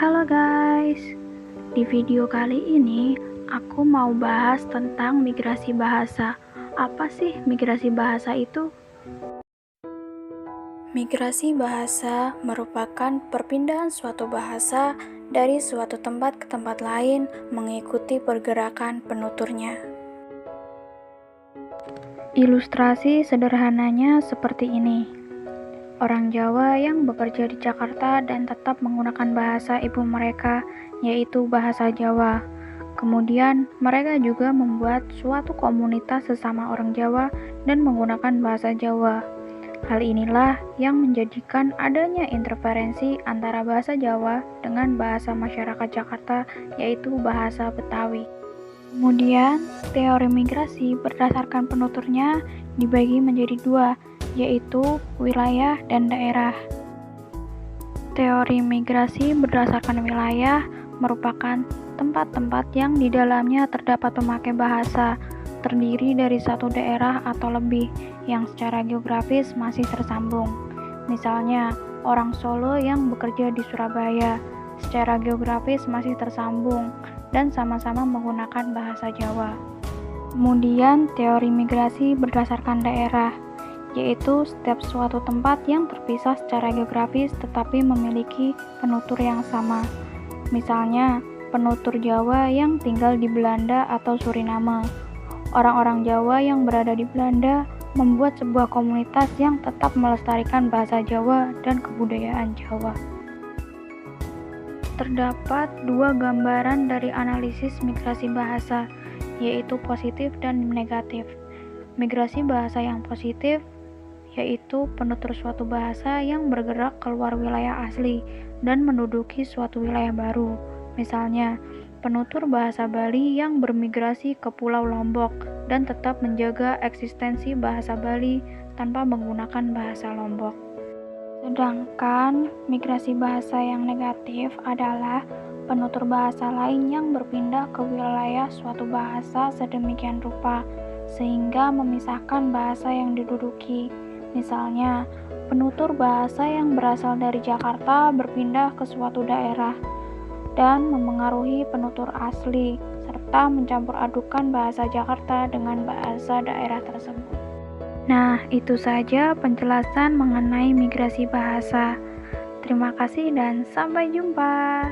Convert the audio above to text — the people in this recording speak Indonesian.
Halo guys, di video kali ini aku mau bahas tentang migrasi bahasa. Apa sih migrasi bahasa itu? Migrasi bahasa merupakan perpindahan suatu bahasa dari suatu tempat ke tempat lain mengikuti pergerakan penuturnya. Ilustrasi sederhananya seperti ini. Orang Jawa yang bekerja di Jakarta dan tetap menggunakan bahasa ibu mereka, yaitu bahasa Jawa. Kemudian, mereka juga membuat suatu komunitas sesama orang Jawa dan menggunakan bahasa Jawa. Hal inilah yang menjadikan adanya interferensi antara bahasa Jawa dengan bahasa masyarakat Jakarta, yaitu bahasa Betawi. Kemudian, teori migrasi berdasarkan penuturnya dibagi menjadi dua, yaitu wilayah dan daerah. Teori migrasi berdasarkan wilayah merupakan tempat-tempat yang di dalamnya terdapat pemakai bahasa, terdiri dari satu daerah atau lebih, yang secara geografis masih tersambung. Misalnya, orang Solo yang bekerja di Surabaya, secara geografis masih tersambung, dan sama-sama menggunakan bahasa Jawa. Kemudian, teori migrasi berdasarkan daerah, yaitu setiap suatu tempat yang terpisah secara geografis tetapi memiliki penutur yang sama. Misalnya, penutur Jawa yang tinggal di Belanda atau Suriname. Orang-orang Jawa yang berada di Belanda membuat sebuah komunitas yang tetap melestarikan bahasa Jawa dan kebudayaan Jawa. Terdapat dua gambaran dari analisis migrasi bahasa, yaitu positif dan negatif. Migrasi bahasa yang positif yaitu penutur suatu bahasa yang bergerak keluar wilayah asli dan menduduki suatu wilayah baru. Misalnya, penutur bahasa Bali yang bermigrasi ke Pulau Lombok dan tetap menjaga eksistensi bahasa Bali tanpa menggunakan bahasa Lombok. Sedangkan migrasi bahasa yang negatif adalah penutur bahasa lain yang berpindah ke wilayah suatu bahasa sedemikian rupa sehingga memisahkan bahasa yang diduduki. Misalnya, penutur bahasa yang berasal dari Jakarta berpindah ke suatu daerah dan memengaruhi penutur asli, serta mencampur adukan bahasa Jakarta dengan bahasa daerah tersebut. Nah, itu saja penjelasan mengenai migrasi bahasa. Terima kasih dan sampai jumpa.